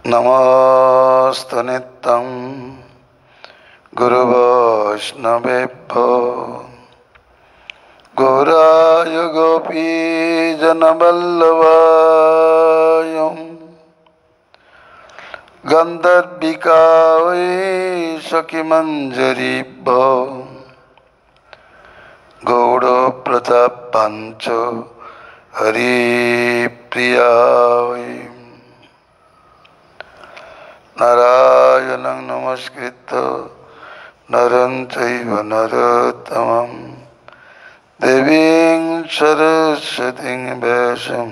नमोऽस्तु नित्यं गुरुवैष्णवेभ्यो गौराय गोपीजनवल्लभाय गन्धर्विका वै सखिमञ्जरीभ्यो गौडप्रतापाञ्च हरिप्रियाय नारायणं नमस्कृत्य नरं चैव नरोत्तमं देवीं सरस्वतीं व्यासं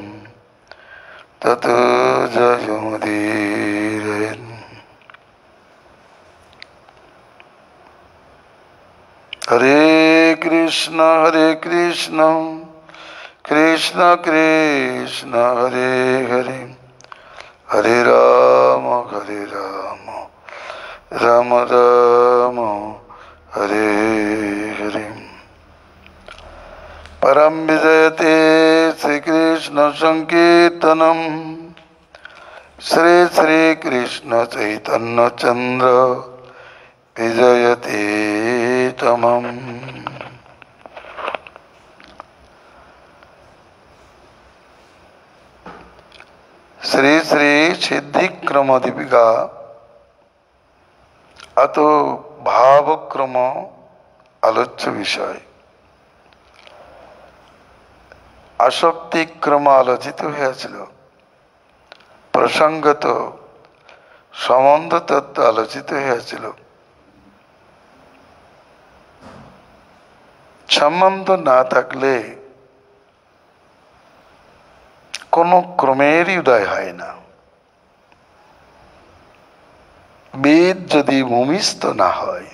ततो जयमुदीरयेत्। हरे कृष्ण कृष्ण कृष्ण हरे हरे हरे राम राम राम हरे हरे। परम विजयते श्री कृष्ण संकीर्तनम श्री श्री कृष्ण चैतन्य चंद्र विजयते तमम्। श्री श्री सिद्धिक्रम दीपिका अतो भावक्रम आलोच्य विषय आसक्तिक्रम आलोचित হয়েছিল, প্রসঙ্গত সম্বন্ধ তত্ত্ব আলোচিত হয়েছিল। সম্বন্ধ না থাকলে কোনো ক্রমেরই উদয় হয় না। বেদ যদি ভূমিস্থ না হয়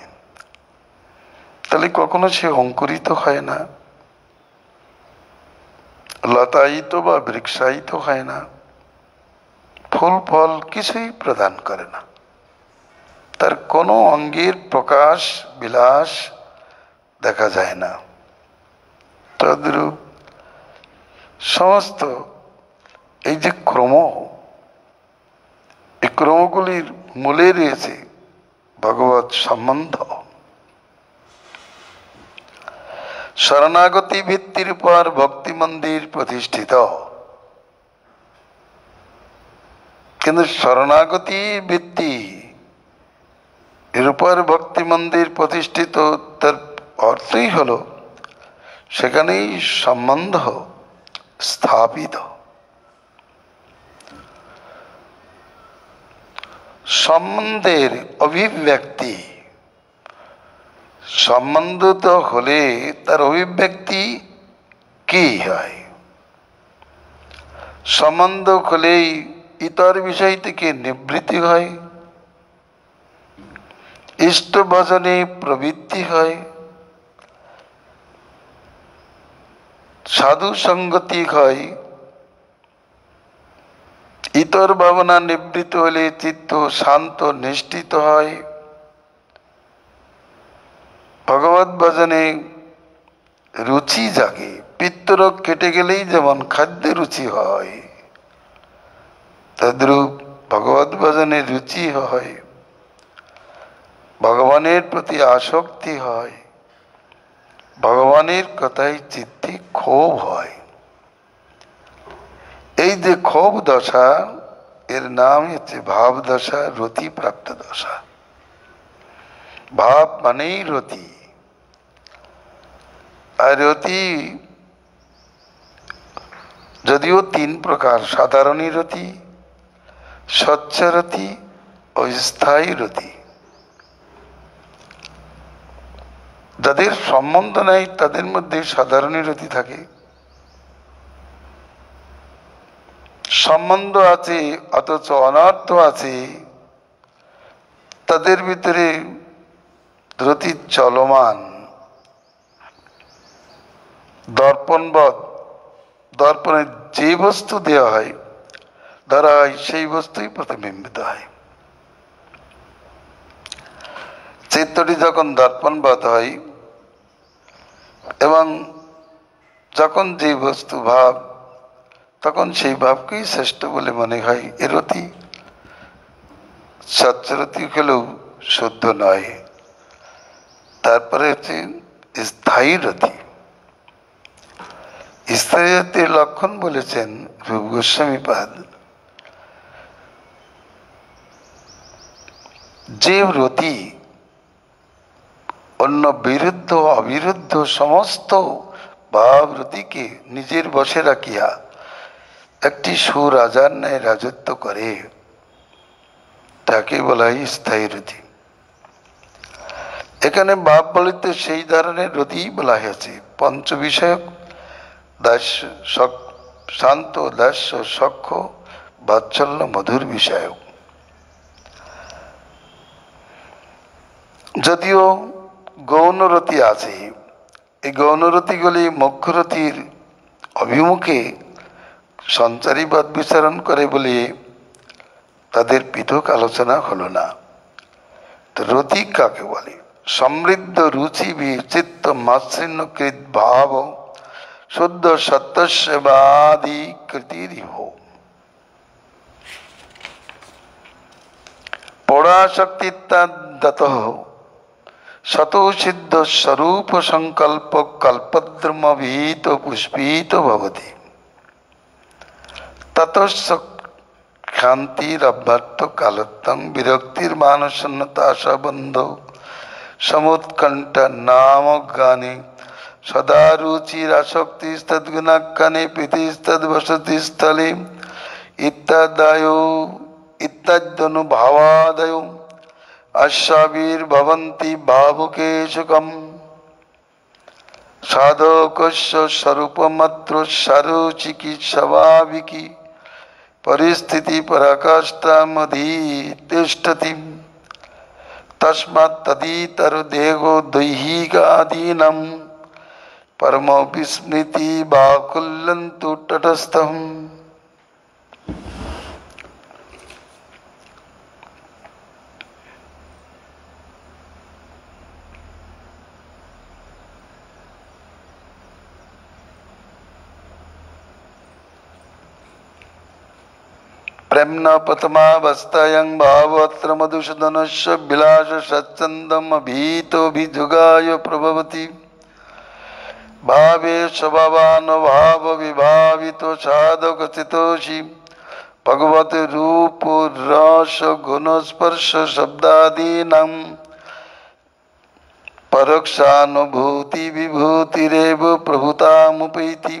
তাহলে কখনো সে অঙ্কুরিত হয় না, লতায়িত বা বৃক্ষায়িত হয় না, ফুল ফল কিছুই প্রদান করে না, তার কোনো অঙ্গের প্রকাশ বিলাস দেখা যায় না। তদ্রূপ সমস্ত এই যে ক্রম, এই ক্রমগুলির মূলে রয়েছে ভগবত সম্বন্ধ। শরণাগতি ভিত্তির উপর ভক্তি মন্দির প্রতিষ্ঠিত, কিন্তু শরণাগতি ভিত্তি এর উপর ভক্তি মন্দির প্রতিষ্ঠিত, তার অর্থই হলো সেখানেই সম্বন্ধ স্থাপিত। সম্বন্ধের অভিব্যক্তি, সম্বন্ধিত হলে তার অভিব্যক্তি কি হয়? সম্বন্ধ হলেই ইতর বিষয় থেকে নিবৃত্তি হয়, ইষ্ট ভজনে প্রবৃত্তি হয়, সাধু সঙ্গতি হয়, ইতর ভাবনা নিবৃত্ত হলে চিত্ত শান্ত নিষ্ঠিত হয়, ভগবত ভজনে রুচি জাগে। পিত্তরোগ কেটে গেলেই যেমন খাদ্যে রুচি হয়, তদ্রূপ ভগবত ভজনে রুচি হয়, ভগবানের প্রতি আসক্তি হয়, ভগবানের কথায় চিত্তে ক্ষোভ হয়। এই যে ক্ষোভ দশা, এর নাম হচ্ছে ভাব দশা, রতি প্রাপ্ত দশা। ভাব মানেই রতি, আর রতি যদিও তিন প্রকার: সাধারণী রতি, স্বচ্ছ রতি ও স্থায়ী রতি। যাদের সম্বন্ধ নাই তাদের মধ্যে সাধারণী রতি থাকে, সম্বন্ধ আছে অথচ অনর্থ আছে, তাদের ভিতরে রতি চলমান। দর্পণবৎ, দর্পণে যে বস্তু দেওয়া হয়, ধরা হয়, সেই বস্তুই প্রতিবিম্বিত হয়। চিত্তটি যখন দর্পণবৎ হয় এবং যখন যে বস্তু ভাব, তখন সেই ভাবকেই শ্রেষ্ঠ বলে মনে হয়। এরতি সচ্চরতি হলেও শুদ্ধ নয়। তারপরে হচ্ছে স্থায়ী রতি। স্থায়ী রতির লক্ষণ বলেছেন রূপ গোস্বামী পাদ, যে রতি অন্য বিরুদ্ধ অবিরুদ্ধ সমস্ত ভাবরতিকে নিজের বশে রাখিয়া একটি সুরাজার ন্যায় রাজত্ব করে, তাকে বলা হয় স্থায়ী রতি। এখানে ভাব বলিতে সেই ধরনের রতি বলা হয়েছে পঞ্চ বিষয়ক, দাস্য শান্ত, দাস্য, সখ্য, বাৎসল্য, মধুর বিষয়ক। যদিও গৌণরতি আছে, এই গৌণরতিগুলি মোক্ষরতির অভিমুখে সঞ্চারীবাদ বিচারণ করে বলে তাদের পৃথক আলোচনা হলো না। তো রতি কাকে বলে? সমৃদ্ধ রুচি বিচিত্ত মাৎসৃণ্যকৃত ভাব শুদ্ধ সত্যস্যবাদী কৃতিরিভ পরাশক্তিত্যাদত শতো সিদ্ধ স্বরূপ সংকল্প কল্পদ্রুমভীত পুষ্পিত ভবতি ততস্য ক্ষান্তিরভ্যর্থ কালত্বং বিরক্তির মানসন্নতা সবন্ধ সমুৎকণ্ঠ নাম গানে সদা রুচিরাসক্তিস্তদ্গুণাখ্যানে প্রীতিস্তদ্বসতি স্থলে ইত্যাদ্যনুভাবাদয় আস্যাবির্ভবন্তি ভাবুকে সুখম সাধকস্য স্বরূপমাত্র সারুচিকি স্বাভাবিকি পরিস্থিতি পরাকাষ্ঠামধিতিষ্ঠতি তস্মাৎ তদিতর দেহো দৈহিকাদীনাং পরম বিস্মৃতি বাকুল্যন্তু তটস্থম। प्रेम्न प्रथमावस्थायां भावत्र मधुसूदनस्य विलास सच्चन्दम् अभीतोऽभिजुगाय प्रभवति भावे स्वभावानुभाव विभावितो साधकचितोषि भगवत रूप रस गुणस्पर्श शब्दादीनां परोक्षानुभूति विभूतिरेव प्रभुतामुपैति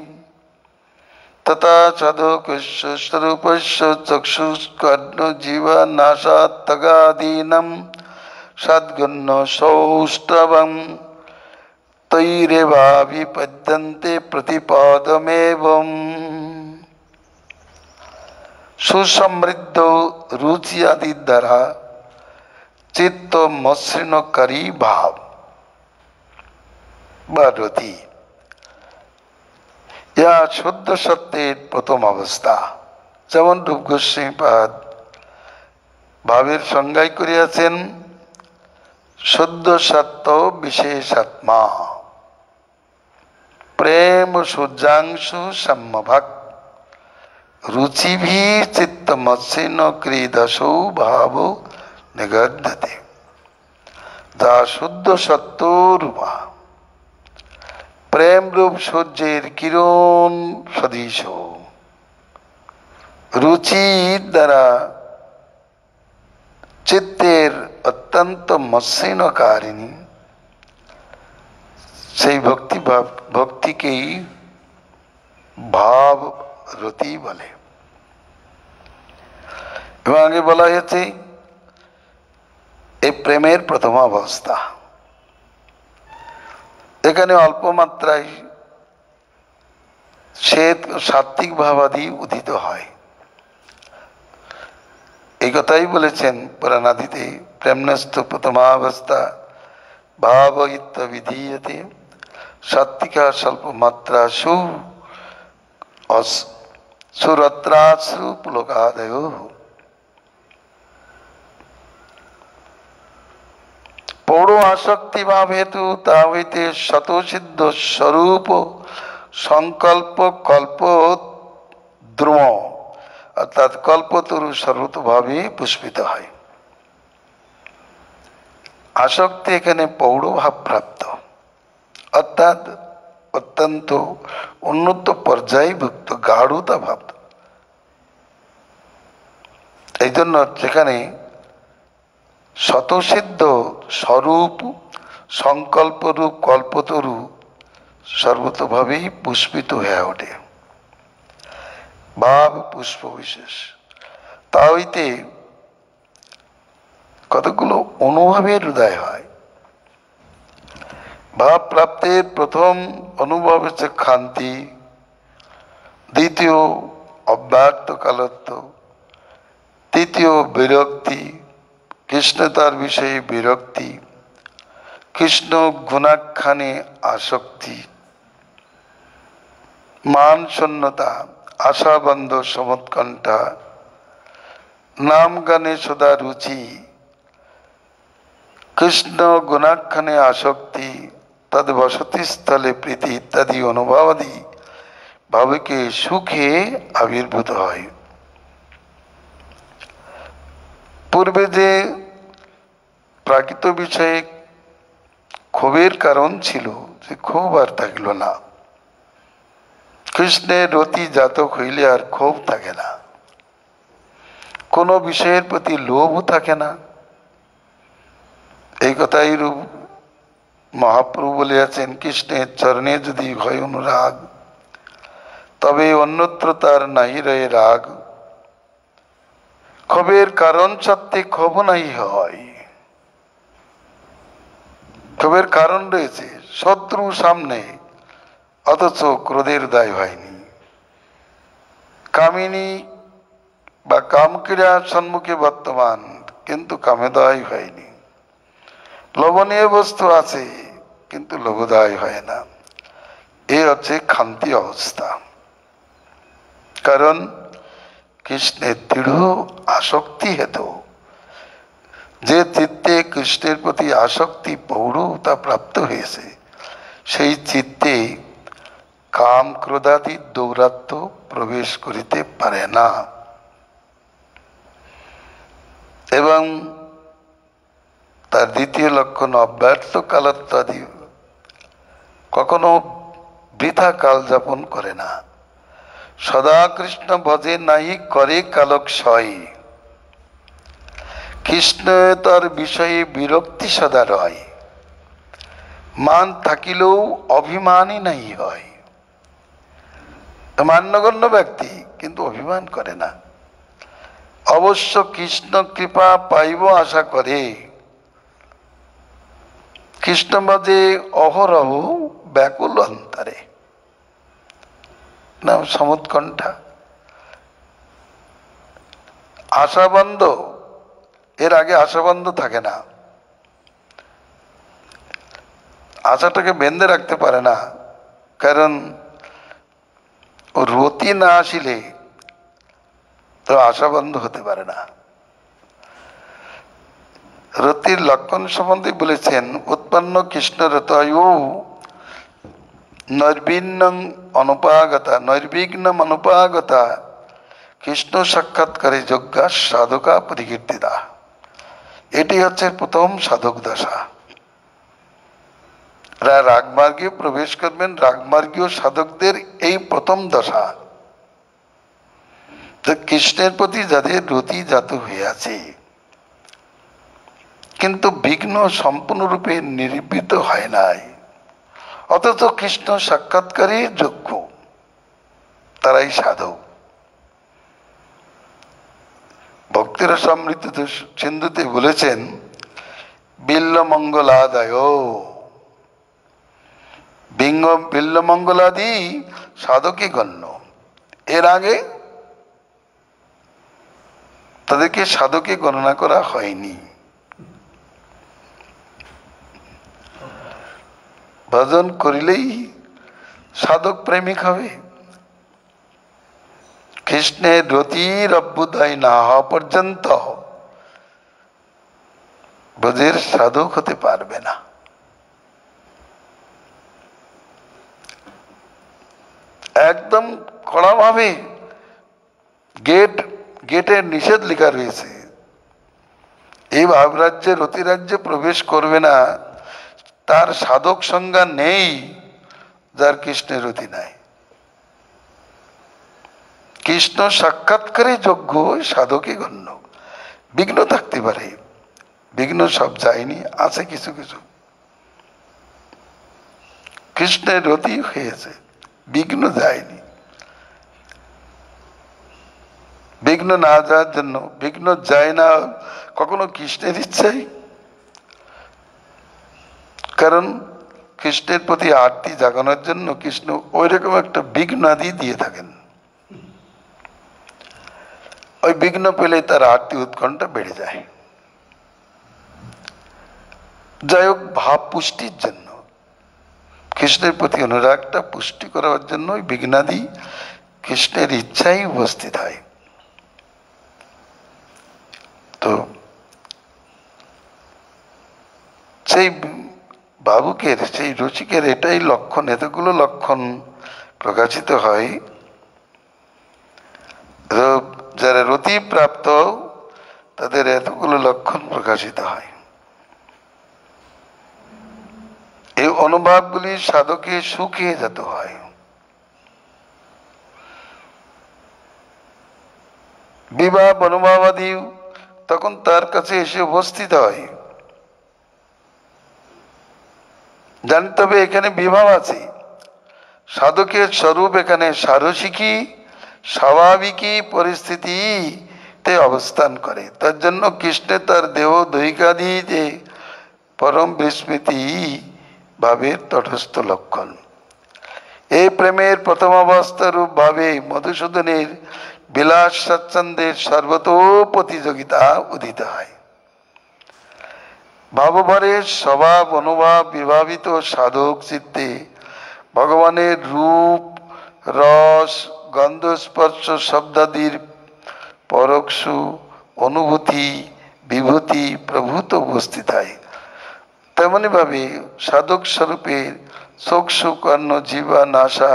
तथा साधकस्य स्वरूपस्य चक्षुष्कर्णजीवनाशात्तगादीनां सद्गुण सौष्ठवं तैरेवाभिपद्यन्ते प्रतिपदमेवम्। सुसमृद्ध रुचि आदि द्वारा चित्त मसृणकारी भाव বা রতি, ইহা শুদ্ধ সত্যের প্রথম অবস্থা। যেমন রূপ গোস্বামী পাদ ভাবের সংজ্ঞায় করিয়াছেন, শুদ্ধ সত্য বিশেষাত্মা প্রেম সূর্যাংশু সম্যভাগ রুচিভি চিত্তমসীন ক্রীদশো ভাব নিগদ্যতে। যা শুদ্ধ সত্য রূপা প্রেম রূপ সূর্যের কিরণ সদৃশ রুচি দ্বারা চিত্তের অত্যন্ত মসৃণকারিণী, সেই ভক্তিকেই ভাব রতি বলে। এবং আগে বলা হয়েছে এই প্রেমের প্রথম অবস্থা। এখানে অল্প মাত্রায় শ্বেত সাত্ত্বিক ভাবাদি উদিত হয়, এই কথাই বলেছেন পুরাণাদিতে, প্রেমনস্থ প্রথমাবস্থা ভাব ইত্যবিধীয়তে সাত্ত্বিকা স্বল্প মাত্রা সুরত্রাশ্রু পুলকাদয়। পৌড় আসক্তি ভাব হেতু তা হইতে শতসিদ্ধ স্বরূপ সংকল্প কল্প দ্রুম অর্থাৎ কল্পতরু সর্বতভাবে পুষ্পিত হয়। আসক্তি এখানে পৌঢ়ভাব প্রাপ্ত, অর্থাৎ অত্যন্ত উন্নত পর্যায়ভুক্ত গাঢ়তা ভাব। এই জন্য যেখানে স্বতঃসিদ্ধ স্বরূপ সংকল্পরূপ কল্পতরু সর্বতভাবেই পুষ্পিত হয়ে ওঠে, ভাব পুষ্প বিশেষ। তা হইতে কতগুলো অনুভবের উদয় হয়। ভাব প্রাপ্তির প্রথম অনুভব হচ্ছে ক্ষান্তি, দ্বিতীয় অব্যক্ত কালত্ব, তৃতীয় বিরক্তি, কৃষ্ণ তার বিষয়ে বিরক্তি, কৃষ্ণ গুণাখ্যানে আসক্তি, মান শূন্যতা, আশাবন্ধ সমৎকণ্ঠা, নাম গানে সদা রুচি, কৃষ্ণ গুণাখ্যানে আসক্তি, তদ বসতি স্থলে প্রীতি ইত্যাদি অনুভবাদি ভাবিকে সুখে আবির্ভূত হয়। পূর্বে যে প্রাকৃত বিষয়ে ক্ষোভের কারণ ছিল, সে ক্ষোভ আর থাকল না। কৃষ্ণের রতি জাতক হইলে আর ক্ষোভ থাকে না, কোনো বিষয়ের প্রতি লোভও থাকে না। এই কথাই রূপ মহাপ্রভু বলিয়াছেন, কৃষ্ণের চরণে যদি হয় অনুরাগ, তবে অন্যত্র তার নাই রয়ে রাগ। ক্ষোভের কারণ সত্ত্বে ক্ষোভ নাই হয়। ক্ষোভের কারণ রয়েছে, শত্রু সামনে, অথচ ক্রোধের দায় হয়নি। কামিনী বা কামক্রীড়া সম্মুখে বর্তমান, কিন্তু কামেদায় হয়নি। লোভনীয় বস্তু আছে, কিন্তু লোভদায় হয় না। এই হচ্ছে ক্ষান্তি অবস্থা। কারণ কৃষ্ণের দৃঢ় আসক্তি হেতু, যে চিত্তে কৃষ্ণের প্রতি আসক্তি পৌঢ়তা প্রাপ্ত হয়েছে, সেই চিত্তে কাম ক্রোধাদি দৌরাত্ম্য প্রবেশ করিতে পারে না। এবং তার দ্বিতীয় লক্ষণ অব্যর্থ কালত্বাদি, কখনো বৃথা কাল যাপন করে না। সদা কৃষ্ণ ভজে নাহি করে কালক্ষয়, কৃষ্ণ তার বিষয়ে বিরক্তি সদা রয়। মান থাকিলেও অভিমানী নাই হয়। মান্যগণ্য ব্যক্তি, কিন্তু অভিমান করে না। অবশ্য কৃষ্ণ কৃপা পাইব আশা করে, কৃষ্ণ ভজে অহরহ ব্যাকুল অন্তরে। নাম সমৎকণ্ঠা। আশাবন্ধ, এর আগে আশাবন্ধ থাকে না, আশাটাকে বেঁধে রাখতে পারে না। কারণ রতি না আসিলে তো আশাবন্ধ হতে পারে না। রতির লক্ষণ সম্বন্ধে বলেছেন, উৎপন্ন কৃষ্ণ রতয়ু নৈর্বিঘ্নং অনুপাগতা, নৈর্বিঘ্নম অনুপাগতা কৃষ্ণ সাক্ষাৎকারে যজ্ঞা সাধকা পরিকীর্তিতা। এটি হচ্ছে প্রথম সাধক দশা। রাগমার্গে প্রবেশ করবেন, রাগমার্গীয় সাধকদের এই প্রথম দশা। কৃষ্ণের প্রতি যাদের রতি জাত হইয়াছে, কিন্তু বিঘ্ন সম্পূর্ণরূপে নির্বৃত হয় নাই, অথচ কৃষ্ণ সাক্ষাৎকারে যোগ্য, তারাই সাধক। ভক্তির সমৃদ্ধ সিন্ধুতে বলেছেন, বিল্লমঙ্গলাদায়, বিল্লমঙ্গলাদি সাধকই গণ্য। এর আগে তাদেরকে সাধকে গণনা করা হয়নি। ভজন করিলেই সাধক প্রেমিক হবে। কৃষ্ণের রতির অভ্যুদয় না হওয়া পর্যন্ত ব্রজের সাধক হতে পারবে না। একদম কড়াভাবে গেটের নিষেধ লেখা রয়েছে, এই ভাবরাজ্যে রতিরাজ্যে প্রবেশ করবে না, তার সাধক সংজ্ঞা নেই যার কৃষ্ণের রতি নাই। কৃষ্ণ সাক্ষাৎকারে যোগ্য সাধকই গণ্য। বিঘ্ন থাকতে পারে, বিঘ্ন সব যায়নি, আছে কিছু কিছু। কৃষ্ণের রতি হয়েছে, বিঘ্ন যায়নি। বিঘ্ন না যাওয়ার জন্য, বিঘ্ন যায় না কখনো কৃষ্ণের ইচ্ছাই, কারণ কৃষ্ণের প্রতি আরতি জাগানোর জন্য কৃষ্ণ ওই রকম একটা বিঘ্ন আদি দিয়ে থাকেন। ওই বিঘ্ন পেলে তার আরতি উৎকণ্ঠা বেড়ে যায়। যাই হোক, ভাব পুষ্টির জন্য, কৃষ্ণের প্রতি অনুরাগটা পুষ্টি করার জন্য ওই বিঘ্নাদি কৃষ্ণের ইচ্ছাই উপস্থিত হয়। তো সেই ভাবুকের, সেই রসিকের এটাই লক্ষণ, এতগুলো লক্ষণ প্রকাশিত হয়। যারা রতি প্রাপ্ত তাদের এতগুলো লক্ষণ প্রকাশিত হয়। এই অনুভবগুলি সাধকে শুকিয়ে যেতে হয়। বিবাহ অনুভবাদী তখন তার কাছে এসে উপস্থিত হয়। জানতে হবে এখানে বিভাব আছে। সাধকের স্বরূপ এখানে সারসিকী স্বাভাবিকই পরিস্থিতিতে অবস্থান করে। তার জন্য কৃষ্ণে তার দেহ দৈহিকাদি যে পরম বিস্মৃতি ভাবের তটস্থ লক্ষণ। এই প্রেমের প্রথম অবস্থা রূপ ভাবে মধুসূদনের বিলাস স্বাচ্ছন্দ্যের সর্বতো প্রতিযোগিতা উদিত হয়। ভাবভরের স্বভাব অনুভব বিভাবিত সাধক চিত্তে ভগবানের রূপ রস গন্ধ স্পর্শ শব্দাদির পরোক্ষ অনুভূতি বিভূতি প্রভূত উপস্থিত হয়। তেমনি ভাবে সাধক স্বরূপের চক্ষু কর্ণ জিহ্বা নাসা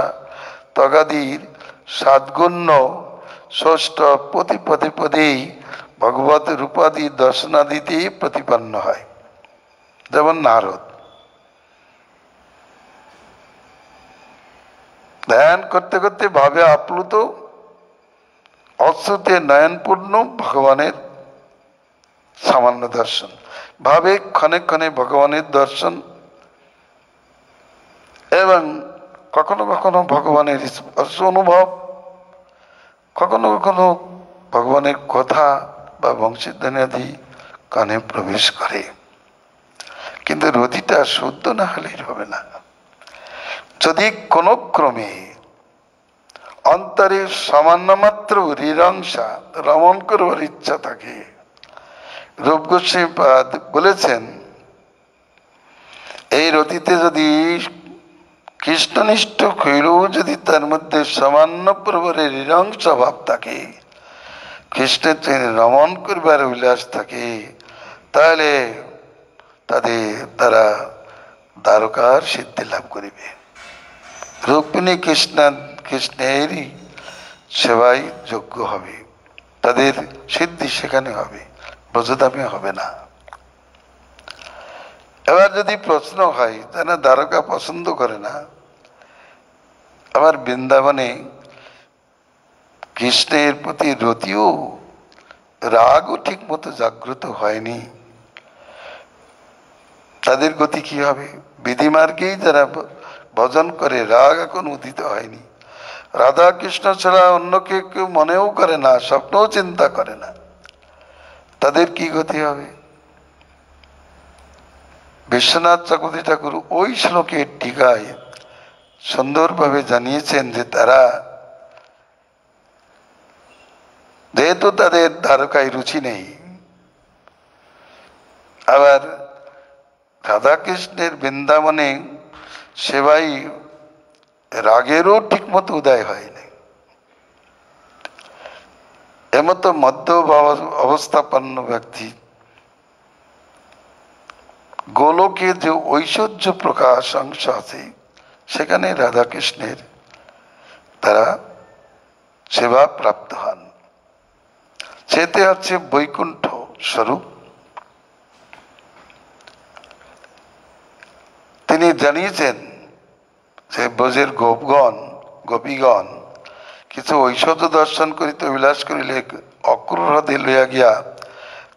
ত্বগাদির সাদগুণ্য ষষ্ঠ প্রতি পদে পদেই ভগবত রূপাদি দর্শনাদিতে প্রতিপন্ন হয়। যেমন নারদ ধ্যান করতে করতে ভাবে আপ্লুত, অশ্রুতে নয়নপূর্ণ ভগবানের সামান্য দর্শন, ভাবে ক্ষণে ক্ষণে ভগবানের দর্শন, এবং কখনো কখনো ভগবানের স্পর্শ অনুভব, কখনো কখনো ভগবানের কথা বা বংশীধ্বনি আদি কানে প্রবেশ করে। কিন্তু রতিটা শুদ্ধ না হলেই হবে না। যদি কোনো ক্রমে অন্তরে সামান্য মাত্র হৃদংসা রমণ করবার ইচ্ছা থাকে, রূপ গোস্বামীপাদ বলেছেন এই রতিতে যদি কৃষ্ণনিষ্ঠ হইলেও যদি তার মধ্যে সামান্য প্রবরে হৃদংসা ভাব থাকে, কৃষ্ণের রমণ করবার উল্লাস থাকে, তাহলে তারা দ্বারকার সিদ্ধি লাভ করিবে। রুক্মিণী কৃষ্ণেরই সেবাই যোগ্য হবে, তাদের সিদ্ধি সেখানে হবে, ব্রজধামে হবে না। এবার যদি প্রশ্ন হয় তারা দ্বারকা পছন্দ করে না, আবার বৃন্দাবনে কৃষ্ণের প্রতি রতিও রাগও ঠিক মতো জাগ্রত হয়নি, তাদের গতি কি হবে? বিধিমার্গেই যারা ভজন করে, রাগ এখন উদিত হয়নি, রাধা কৃষ্ণ ছাড়া অন্যকে কেউ মনেও করে না, স্বপ্নও চিন্তা করে না, তাদের কি গতি হবে? বিশ্বনাথ চক্রবর্তী ঠাকুর ওই শ্লোকের টিকায় সুন্দরভাবে জানিয়েছেন যে তারা যেহেতু তাদের দ্বারকায় রুচি নেই, আবার রাধাকৃষ্ণের বৃন্দাবনে সেবাই রাগেরও ঠিক মতো উদয় হয়নি, এমতো মধ্য অবস্থাপন্ন ব্যক্তি গোলকে যে ঐশ্বর্য প্রকাশ অংশ আছে সেখানে রাধাকৃষ্ণের তারা সেবা প্রাপ্ত হন। সেতে হচ্ছে বৈকুণ্ঠ স্বরূপ তিনি জানিয়েছেন যে ব্রজের গোপীগণ কিছু ঐশ্বর্য দর্শন করিতে অভিলাষ করিলে অক্রূর হ্রদে লইয়া গিয়া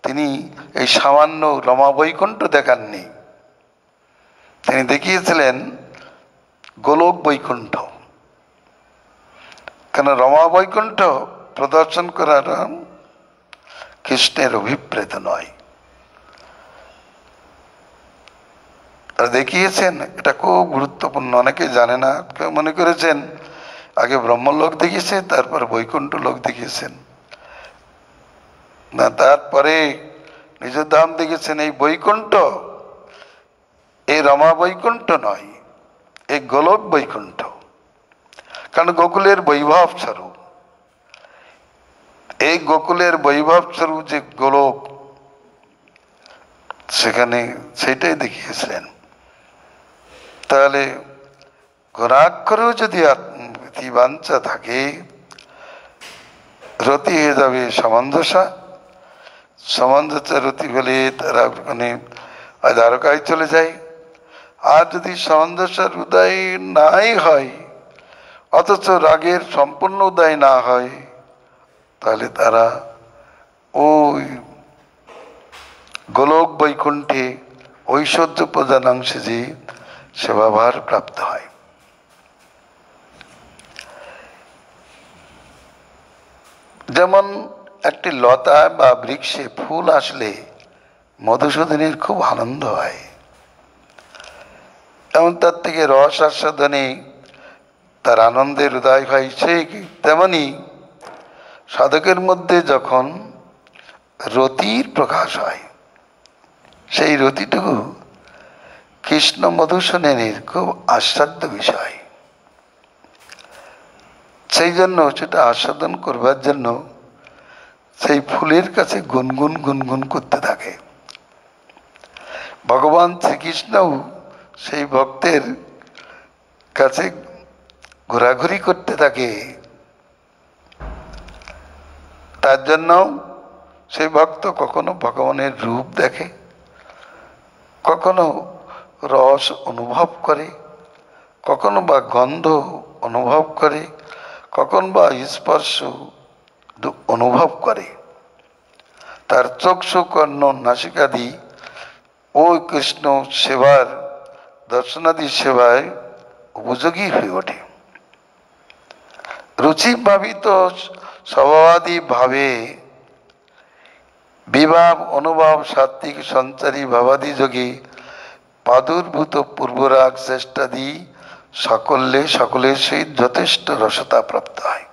তিনি এই সামান্য রমা বৈকুণ্ঠ দেখাননি, তিনি দেখিয়েছিলেন গোলক বৈকুণ্ঠ। কেন রমা বৈকুণ্ঠ প্রদর্শন করার কৃষ্ণের অভিপ্রেত নয়, দেখিয়েছেন। এটা খুব গুরুত্বপূর্ণ, অনেকে জানে না। কেউ মনে করেছেন আগে ব্রহ্মলোক দেখিয়েছে তারপর বৈকুণ্ঠ লোক দেখিয়েছেন, না, তারপরে নিজের ধাম দেখেছেন। এই বৈকুণ্ঠ এই রমা বৈকুণ্ঠ নয়, এই গোলক বৈকুণ্ঠ। কারণ গোকুলের বৈভব স্বরূপ, এই গোকুলের বৈভব স্বরূপ যে গোলক, সেখানে সেটাই দেখিয়েছিলেন। তাহলে ঘোরাক্ষরেও যদি বাঞ্ছা থাকে, রতি হয়ে যাবে সামঞ্জস্যা। সামঞ্জস্য রতি হলে তারা ওখানে দ্বারকায় চলে যায়। আর যদি সামঞ্জস্যের উদয় নাই হয়, অথচ রাগের সম্পূর্ণ উদয় না হয়, তাহলে তারা ওই গোলক বৈকুণ্ঠে ঐশ্বর্য প্রধানাংশে যে সেবাভার প্রাপ্ত হয়। যেমন একটি লতা বা বৃক্ষে ফুল আসলে মধুসূদনের খুব আনন্দ হয়, এবং তার থেকে রস আস্বাদনে তার আনন্দের উদয় হয়। সেই তেমনি সাধকের মধ্যে যখন রতির প্রকাশ হয়, সেই রতিটুকু কৃষ্ণ মধুসূদনের খুব আস্বাদ্য বিষয়। সেই জন্য সেটা আস্বাদন করবার জন্য সেই ফুলের কাছে গুনগুন গুনগুন করতে থাকে। ভগবান শ্রীকৃষ্ণও সেই ভক্তের কাছে ঘোরাঘুরি করতে থাকে। তার জন্য সেই ভক্ত কখনো ভগবানের রূপ দেখে, কখনো রস অনুভব করে, কখনো বা গন্ধ অনুভব করে, কখন বা স্পর্শ অনুভব করে। তার চক্ষু কর্ণ নাসিকাদি ওই কৃষ্ণ সেবার দর্শনাদি সেবায় উপযোগী হয়ে ওঠে। রুচি ভাবিত স্বভাবাদি ভাবে বিভাব অনুভব সাত্বিক সঞ্চারী ভাবাদি যোগে প্রাদুর্ভূত পূর্বরাগ চেষ্টাদি সকলের সহিত যথেষ্ট রসতা প্রাপ্ত হয়।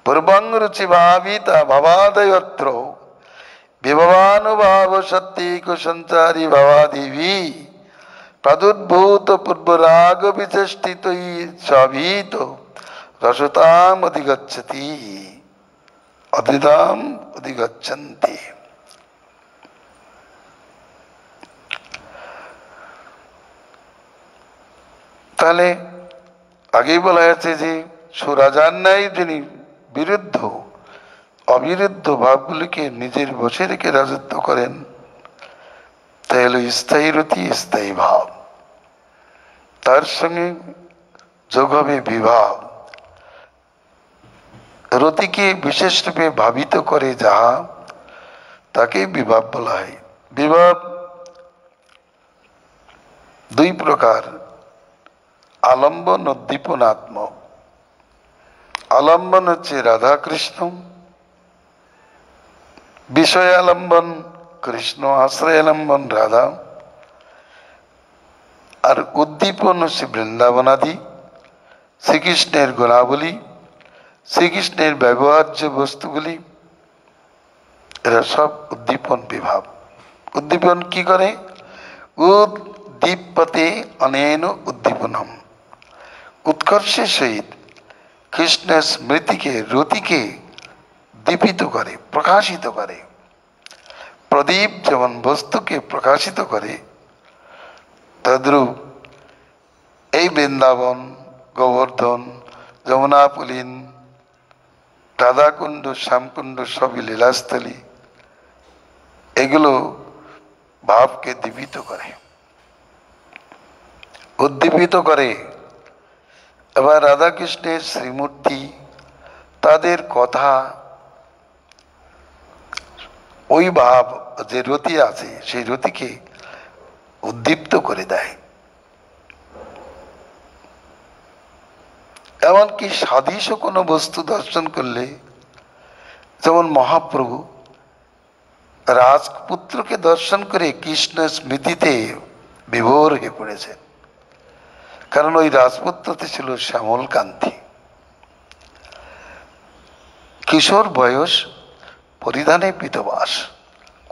পূর্বং রুচি ভাবিতা ভাবাদয়ত্র বিভবানুভাব সাত্বিক সঞ্চারী ভাবাদিভি প্রাদুর্ভূত পূর্বরাগ বিচেষ্টিত স্বাভীত রসতাম অধিগচ্ছতি অধিদাম অধিগচ্ছন্তি। তাহলে আগেই বলা হয়েছে যে সুরাজার ন্যায় যিনি অবিরুদ্ধ ভাবগুলিকে নিজের বসে রেখে রাজত্ব করেন, তাই হল স্থায়ী রতি, স্থায়ী ভাব। তার সঙ্গে যোগ হবে বিভাব। রতিকে বিশেষ রূপে ভাবিত করে যাহা, তাকে বিভাব বলা হয়। বিভাব দুই প্রকার, আলম্বন ও উদ্দীপনাত্মক। আলম্বন হচ্ছে রাধা কৃষ্ণ, বিষয় আলম্বন কৃষ্ণ, আশ্রয় আলম্বন রাধা। আর উদ্দীপন হচ্ছে বৃন্দাবনাদি, শ্রীকৃষ্ণের গুণাবলী, শ্রীকৃষ্ণের ব্যবহার্য বস্তুগুলি, এরা সব উদ্দীপন বিভাব। উদ্দীপন কি করে? উদ্দীপতে অনেন উদ্দীপনম, উৎকর্ষের সহিত কৃষ্ণের স্মৃতিকে, রতিকে দীপিত করে, প্রকাশিত করে। প্রদীপ যেমন বস্তুকে প্রকাশিত করে, তদ্রূপ এই বৃন্দাবন, গোবর্ধন, যমুনা পুলিন, রাধাকুণ্ড, শ্যামকুণ্ড সবই লীলাস্থলী, এগুলো ভাবকে দীপিত করে। উদ্দীপিত করে। এবার রাধাকৃষ্ণের শ্রীমূর্তি, তাদের কথা, ওই ভাব যে রতি আছে সেই রতিকে উদ্দীপ্ত করে দেয়। এমনকি সাদৃশ্য কোনো বস্তু দর্শন করলে, যেমন মহাপ্রভু রাজপুত্রকে দর্শন করে কৃষ্ণ স্মৃতিতে বিভোর হয়ে পড়েছেন, কারণ ওই রাজপুত্রতে ছিল শ্যামল কান্তি, কিশোর বয়স, পরিধানে পীতবাস,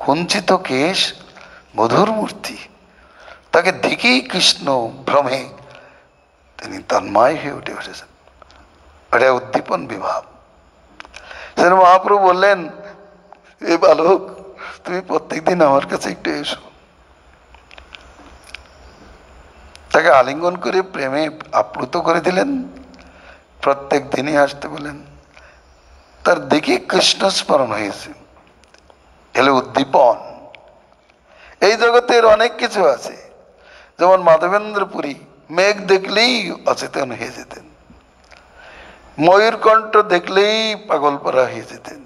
কুঞ্চিত কেশ, মধুর মূর্তি। তাকে দেখেই কৃষ্ণ ভ্রমে তিনি তন্ময় হয়ে উঠে উঠেছেন। এটা উদ্দীপন বিভাব। সেন মহাপ্রভু বললেন, এ বালক, তুমি প্রত্যেকদিন আমার কাছে একটু এসো। তাকে আলিঙ্গন করে প্রেমে আপ্লুত করে দিলেন, প্রত্যেক দিনই আসতে বলেন। তার দেখে কৃষ্ণ স্মরণ হয়েছে, এলে উদ্দীপন। এই জগতের অনেক কিছু আছে, যেমন মাধবেন্দ্রপুরী মেঘ দেখলেই অচেতন হয়ে যেতেন, ময়ূরকণ্ঠ দেখলেই পাগল পরা হয়ে যেতেন,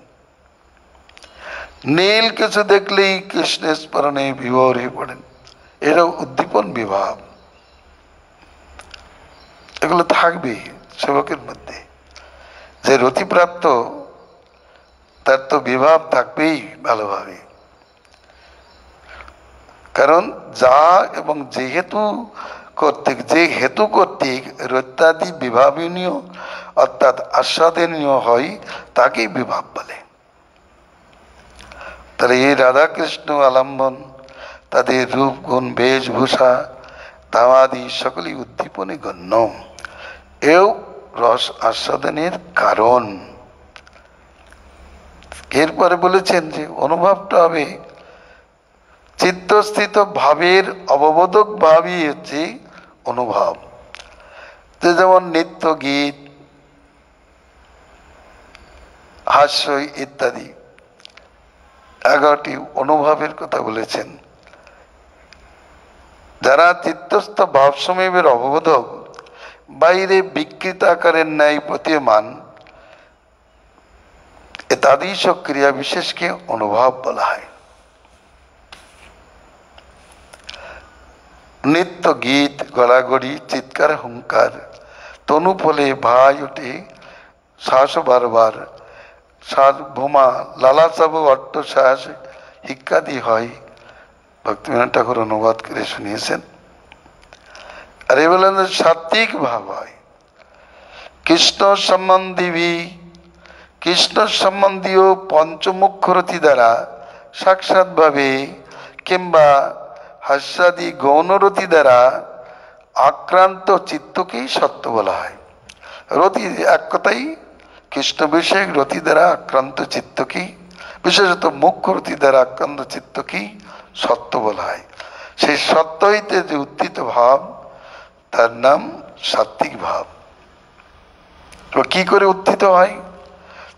নীল কিছু দেখলেই কৃষ্ণের স্মরণে বিভোর হয়ে পড়েন। এরা উদ্দীপন বিভাব, এগুলো থাকবে সেবকের মধ্যে। যে রতিপ্রাপ্ত তার তো বিভাব থাকবেই ভালোভাবে, কারণ যা এবং যেহেতু কর্তৃক, যে হেতু কর্তৃক রত্যাদি বিভাবনীয় অর্থাৎ আস্বাদনীয় হয় তাকেই বিভাব বলে। তাহলে এই রাধাকৃষ্ণ আলম্বন, তাদের রূপ, গুণ, বেশভূষা, ধামাদি সকলেই উদ্দীপনে গণ্য। এও রস আস্বাদনের কারণ। এরপরে বলেছেন যে অনুভবটা হবে চিত্তস্থিত ভাবের অববোধক ভাবই হচ্ছে অনুভব। যেমন নৃত্য, গীত, হাস্য ইত্যাদি 11টি অনুভবের কথা বলেছেন। যারা চিত্তস্থ ভাবসমূহের অববোধক, বাইরে বিকৃত আকারের ন্যায় প্রতীয়মান, তাদের সব ক্রিয়া বিশেষকে অনুভব বলা হয়। নৃত্য, গীত, গড়াগড়ি, চিৎকার, হুঙ্কার, তনু ফলে ভাই ওঠে, শ্বাস বারবার, শ্বাস ভোমা, লালাচাব, অট্টশ্বাস ইত্যাদি হয়। ভক্তিবিনোদ ঠাকুর অনুবাদ করে শুনিয়েছেন। আর এই বলেন সাত্বিক ভাব হয়। কৃষ্ণ সম্বন্ধীয় পঞ্চমুখ্য রতি দ্বারা সাক্ষাৎ ভাবে কিংবা হাস্যাদি গৌণরতি দ্বারা আক্রান্ত চিত্তকেই সত্য বলা হয়। রতি এক কথাই কৃষ্ণ বিষয়ক রতি দ্বারা আক্রান্ত চিত্তকেই, বিশেষত মুখ্য রতি দ্বারা আক্রান্ত চিত্তকেই সত্য বলা হয়। সেই সত্য হইতে যে উত্থিত ভাব, তার নাম সাত্বিক ভাব। তো কি করে উত্থিত হয়?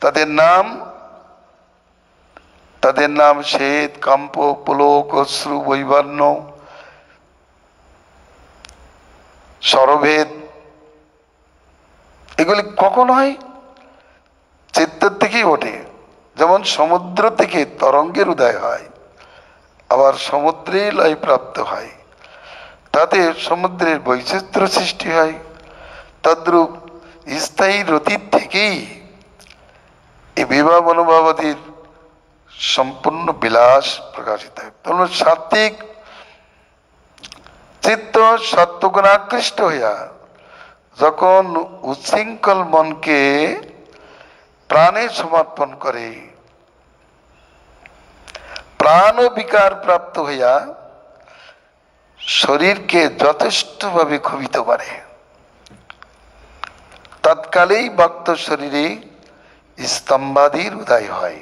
তাদের নাম শ্বেত, কম্প, পুলক, অশ্রু, বৈবর্ণ, স্বরভেদ। এগুলি কখন হয়? চিত্তের থেকেই ওঠে। যেমন সমুদ্র থেকে তরঙ্গের উদয় হয়, আবার সমুদ্রে লয় প্রাপ্ত হয়, তাতে সমুদ্রের বৈচিত্র্য সৃষ্টি হয়। তদ্রূপ স্থায়ী রতির থেকেই এই বিভাব অনুভবাদির সম্পূর্ণ বিলাস প্রকাশিত হয়। তখন সাত্বিক চিত্ত সত্ত্বগুণাকৃষ্ট হইয়া যখন উচ্ছৃঙ্খল মনকে প্রাণে সমর্পণ করে, প্রাণ ও বিকার প্রাপ্ত হইয়া শরীরকে যথেষ্টভাবে ক্ষোভিত করে, তৎকালেই ভক্ত শরীরে স্তম্ভাদির উদয় হয়।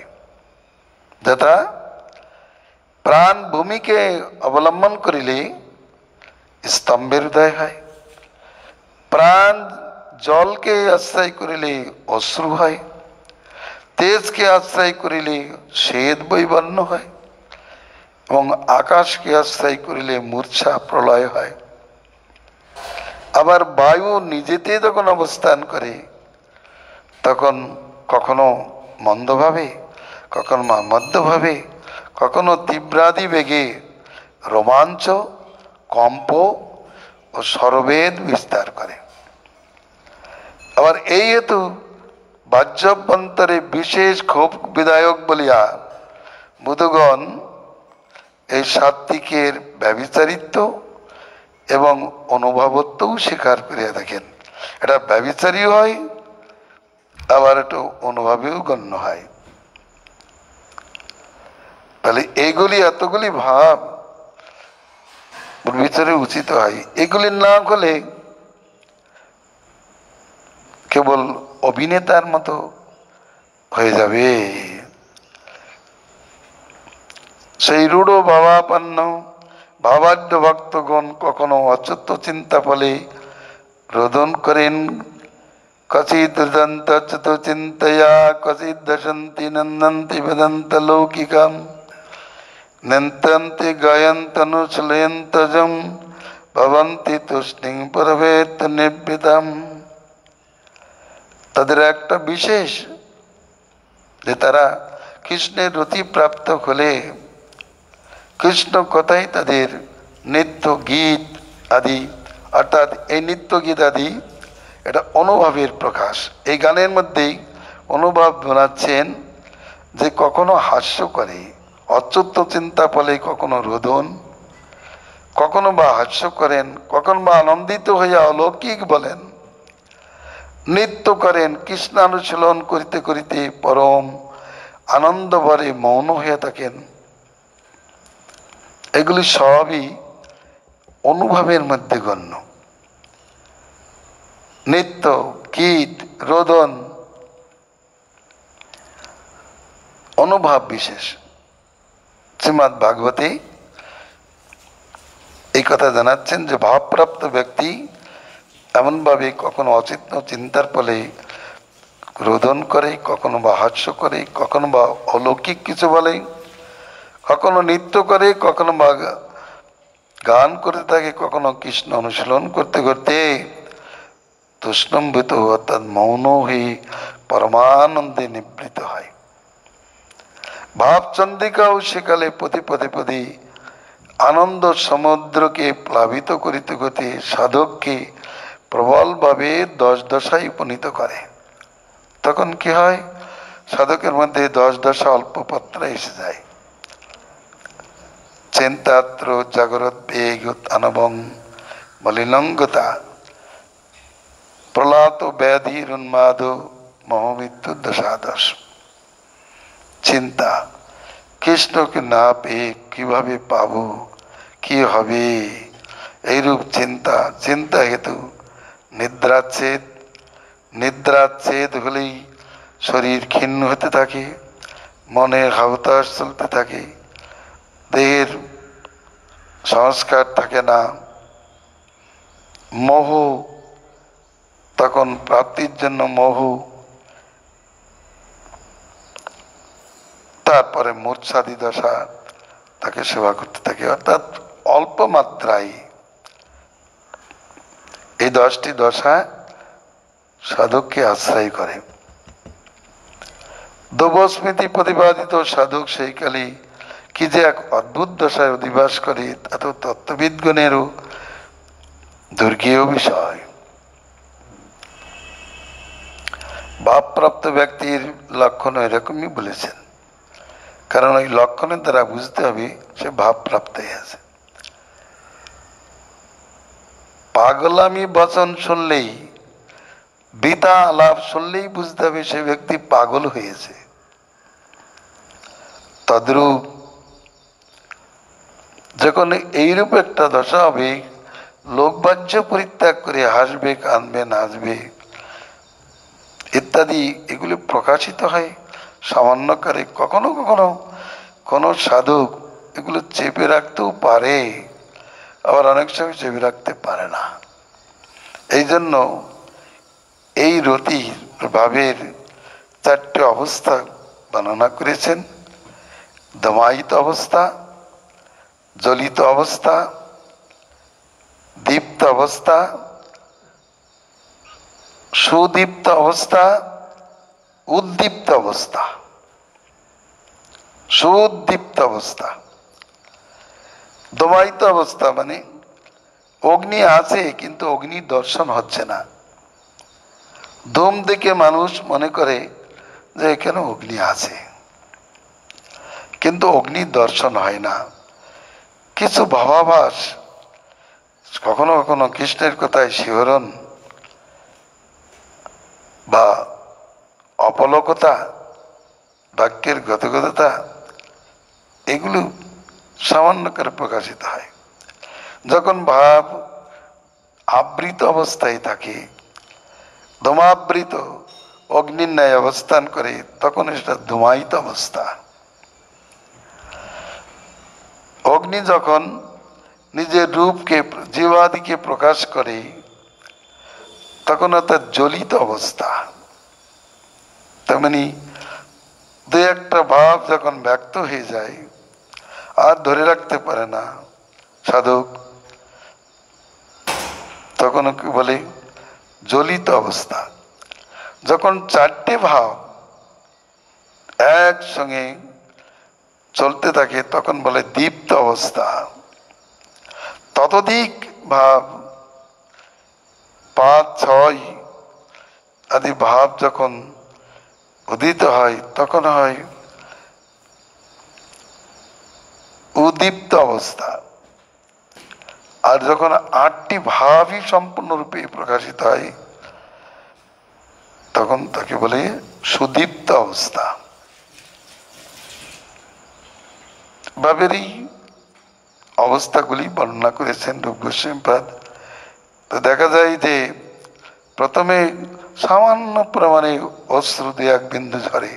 যথা প্রাণ ভূমিকে অবলম্বন করিলে স্তম্ভের উদয় হয়, প্রাণ জলকে আশ্রয় করিলে অশ্রু হয়, তেজকে আশ্রয় করিলে শ্বেত বৈবর্ণ হয়, এবং আকাশকে আশ্রয় করিলে মূর্ছা প্রলয় হয়। আবার বায়ু নিজেতে যখন অবস্থান করে তখন কখনো মন্দভাবে, কখনো মধ্যভাবে, কখনো তীব্রাদি বেগে রোমাঞ্চ, কম্প ও স্বরভেদ বিস্তার করে। আবার এই হেতু বাহ্যাভ্যন্তরে বিশেষ ক্ষোভ বিধায়ক বলিয়া বুধগণ এই সাত্ত্বিকের ব্যভিচারিত্ব এবং অনুভবত্বও স্বীকার করিয়া দেখেন। এটা ব্যভিচারীও হয়, আবার একটু অনুভবেও গণ্য হয়। তাহলে এইগুলি এতগুলি ভাব বিচারে উচিত হয়। এগুলি না হলে কেবল অভিনেতার মতো হয়ে যাবে। সেই রূঢ় ভাবাপন্ন ভাবাঢ্য ভক্তগণ কখনো অচ্যুত চিন্তা ফলে রোদন করেন, কচিৎ রুদন্ত অচ্যুত চিন্তয়া, কচিৎ দশন্তি নন্দন্তি বেদান্ত লৌকিকাম, নন্তন্তি গায়ন্তনুশীলয়ন্তজং ভবন্তি তুষ্ণিং পরবেত নিবৃতাম। তাদের একটা বিশেষ যে তারা কৃষ্ণের রতি প্রাপ্ত হলে কৃষ্ণ কথাই তাদের নৃত্য গীত আদি, অর্থাৎ এই নৃত্য গীত আদি এটা অনুভবের প্রকাশ। এই গানের মধ্যেই অনুভব বানাচ্ছেন যে কখনো হাস্য করে অচ্যুত চিন্তা ফলে, কখনো রোদন, কখনো বা হাস্য করেন, কখনো বা আনন্দিত হইয়া অলৌকিক বলেন, নৃত্য করেন, কৃষ্ণানুশীলন করিতে করিতে পরম আনন্দ ভরে মৌন হইয়া থাকেন। এগুলি সবই অনুভবের মধ্যে গণ্য। নৃত্য, গীত, রোদন অনুভব বিশেষ। শ্রীমদ্ ভাগবতে এই কথা জানাচ্ছেন যে ভাবপ্রাপ্ত ব্যক্তি এমনভাবে কখনো অচিত্ত চিন্তার ফলে রোদন করে, কখনো বা হাস্য করে, কখনো বা অলৌকিক কিছু বলে, কখনো নৃত্য করে, কখনো বা গান করতে থাকে, কখনো কৃষ্ণ অনুশীলন করতে করতে তুষ্ণম্বিত অর্থাৎ মৌন হয়ে পরমানন্দে নিবৃত হয়। ভাবচন্দ্রিকাও সেকালে পদে পদে পদে আনন্দ সমুদ্রকে প্লাবিত করিতে করিতে সাধককে প্রবলভাবে দশ দশায় উপনীত করে। তখন কি হয়? সাধকের মধ্যে দশ দশা অল্প পত্রে এসে যায়। চিন্তাত্র জাগরত বেগ আনবং মলিনঙ্গতা প্রলাত ব্যাধির উন্মাদ মহামৃত্যু দশাদশ। চিন্তা, কৃষ্ণকে না পেয়ে কিভাবে পাবো, কি হবে, এইরূপ চিন্তা। চিন্তা হেতু নিদ্রাচ্ছেদ, নিদ্রাচ্ছেদ হলেই শরীর ক্ষীণ হতে থাকে, মনের হাহুতাশ চলতে থাকে, দেহের সংস্কার থাকে না, মোহ, তখন প্রাপ্তির জন্য মোহ, তারপরে মূর্ছাদি দশা তাকে সেবা করতে থাকে। অর্থাৎ অল্প মাত্রায় এই 10টি দশা সাধককে আশ্রয় করে। দেবস্মৃতি প্রতিপাদিত সাধক সেই কালে কি যে এক অদ্ভুত দশায় অধিবাস করে, তা তো তত্ত্ববিদগণেরও দুর্গেয় বিষয়। ভাবপ্রাপ্ত ব্যক্তির লক্ষণ এরকমই বলেছেন, কারণ ওই লক্ষণের দ্বারা বুঝতে হবে সে ভাবপ্রাপ্ত হয়েছে। পাগলামি বচন শুনলেই, বৃথা আলাপ শুনলেই বুঝতে হবে সে ব্যক্তি পাগল হয়েছে। তদ্রূপ যখন এইরূপ একটা দশা হবে, লোকবাহ্য পরিত্যাগ করে হাসবে, কাঁদবে, নাচবে ইত্যাদি এগুলি প্রকাশিত হয় সামান্যকারে। কখনো কখনো কোনো সাধক এগুলো চেপে রাখতেও পারে, আবার অনেক সময় চেপে রাখতে পারে না। এই জন্য এই রতি ভাবের 4টে অবস্থা বর্ণনা করেছেন: দমায়িত অবস্থা, জ্বলিত অবস্থা, দীপ্ত অবস্থা, সুদীপ্ত অবস্থা, উদ্দীপ্ত অবস্থা। সুদীপ্ত অবস্থা, দমায়িত অবস্থা মানে অগ্নি আছে কিন্তু অগ্নির দর্শন হচ্ছে না। ধূম দেখে মানুষ মনে করে যে এখানে অগ্নি আছে, কিন্তু অগ্নির দর্শন হয় না। কিছু ভাবাভাস, কখনো কখনো কৃষ্ণের কথায় শিহরণ বা অপলকতা, বাক্যের গতগততা, এগুলো সামান্য করে প্রকাশিত হয়। যখন ভাব আবৃত অবস্থায় থাকে, ধূমাবৃত অগ্নির ন্যায় অবস্থান করে, তখন সেটা ধূমায়িত অবস্থা। অগ্নি যখন নিজের রূপকে, জীবাদিকে প্রকাশ করে, তখন তার জ্বলিত অবস্থা। তেমনি দু একটা ভাব যখন ব্যক্ত হয়ে যায় আর ধরে রাখতে পারে না সাধক, তখন কি বলে জ্বলিত অবস্থা। যখন চারটে ভাব একসঙ্গে চলতে থাকে তখন বলে দীপ্ত অবস্থা। ততোধিক ভাব, 5, 6 আদি ভাব যখন উদিত হয় তখন হয় উদ্দীপ্ত অবস্থা। আর যখন 8টি ভাবই সম্পূর্ণরূপে প্রকাশিত হয় তখন তাকে বলে সুদীপ্ত অবস্থা। ভাবেরই অবস্থাগুলি বর্ণনা করেছেন রূপ গোস্বামীপাদ। তো দেখা যায় যে প্রথমে সামান্য পরিমাণে অশ্রু 2-1 বিন্দু ঝরে,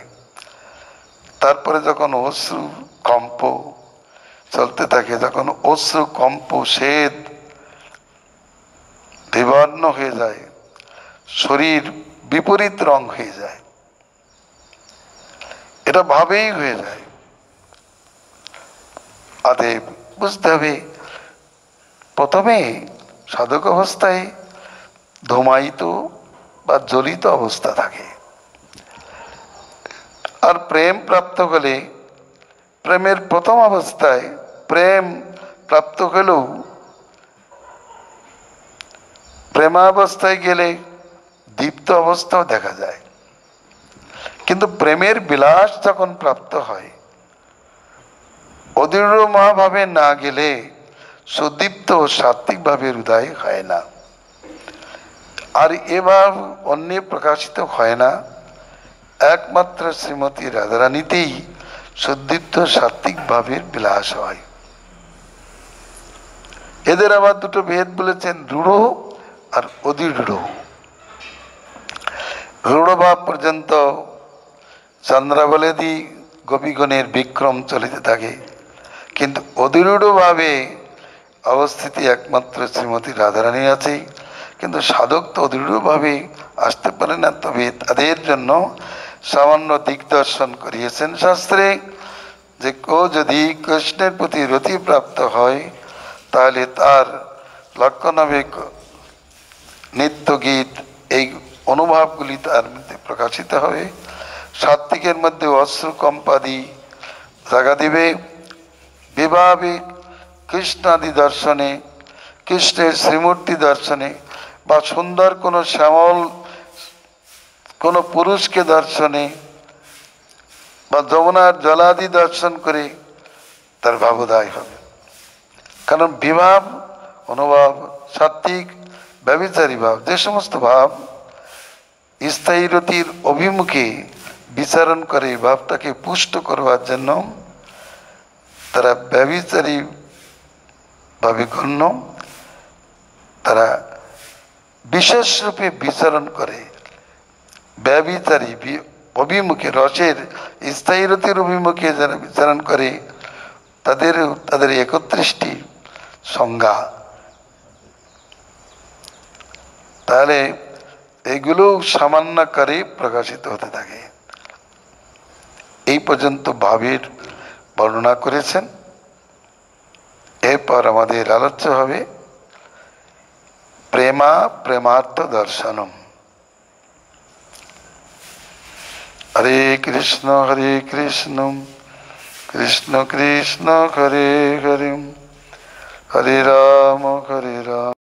তারপরে যখন অশ্রু কম্প চলতে থাকে, যখন অশ্রু কম্প শ্বেত বিবর্ণ হয়ে যায়, শরীর বিপরীত রং হয়ে যায়, এটা ভাবেই হয়ে যায়। অতএব বুঝতে হবে প্রথমে সাধক অবস্থায় ধূমায়িত বা জ্বলিত অবস্থা থাকে, আর প্রেম প্রাপ্ত হলে, প্রেমের প্রথম অবস্থায় প্রেম প্রাপ্ত হলেও প্রেমাবস্থায় গেলে দীপ্ত অবস্থাও দেখা যায়। কিন্তু প্রেমের বিলাস যখন প্রাপ্ত হয়, অদৃঢ় মহাভাবে না গেলে সুদীপ্ত ও সাত্বিক ভাবের উদয় হয় না। আর এভাব অন্য প্রকাশিত হয় না, একমাত্র শ্রীমতী রাধারানীতেই সুদীপ্ত সাত্বিক ভাবের বিলাস হয়। এদের আবার দুটো ভেদ বলেছেন, রূঢ় আর অধিরূঢ়। রূঢ় ভাব পর্যন্ত চন্দ্রাবলেদি গোপীগণের বিক্রম চলিতে থাকে, কিন্তু অধিরূঢ় ভাবে অবস্থিতি একমাত্র শ্রীমতী রাধারানী আছে। কিন্তু সাধক তো অধিরূঢ় ভাবে আসতে পারে না, তবে তাদের জন্য সামান্য দিগদর্শন করিয়েছেন শাস্ত্রে, যে কেউ যদি কৃষ্ণের প্রতি রতি প্রাপ্ত হয় তাহলে তার লক্ষণ হবে নিত্য গীত, এই অনুভবগুলি তার মধ্যে প্রকাশিত হবে। সাত্বিকের মধ্যে অশ্রু কম্পাদি জাগা দিবে। বিভাবে কৃষ্ণাদি দর্শনে, কৃষ্ণের শ্রীমূর্তি দর্শনে বা সুন্দর কোনো শ্যামল কোনো পুরুষকে দর্শনে বা যমুনার জলাদি দর্শন করে তার ভাবোদয় হবে। কারণ বিভাব অনুভব, সাত্বিক, ব্যভিচারী ভাব, যে সমস্ত ভাব স্থায়ী রতির অভিমুখে বিচারণ করে ভাবটাকে পুষ্ট করবার জন্য, তারা ব্যভিচারী ভাবে গণ্য। তারা বিশেষ রূপে বিচারণ করে ব্যভিচারী অভিমুখে, রসের স্থায়ী রতির অভিমুখে যারা বিচারণ করে তাদের 31টি সংজ্ঞা। তাহলে এগুলো সামান্য করে প্রকাশিত হতে থাকে। এই পর্যন্ত ভাবের বর্ণনা করেছেন। এরপর আমাদের আলোচ্য হবে প্রেমা প্রেমার্থ দর্শনম। হরে কৃষ্ণ কৃষ্ণ কৃষ্ণ হরে হরে হরে রাম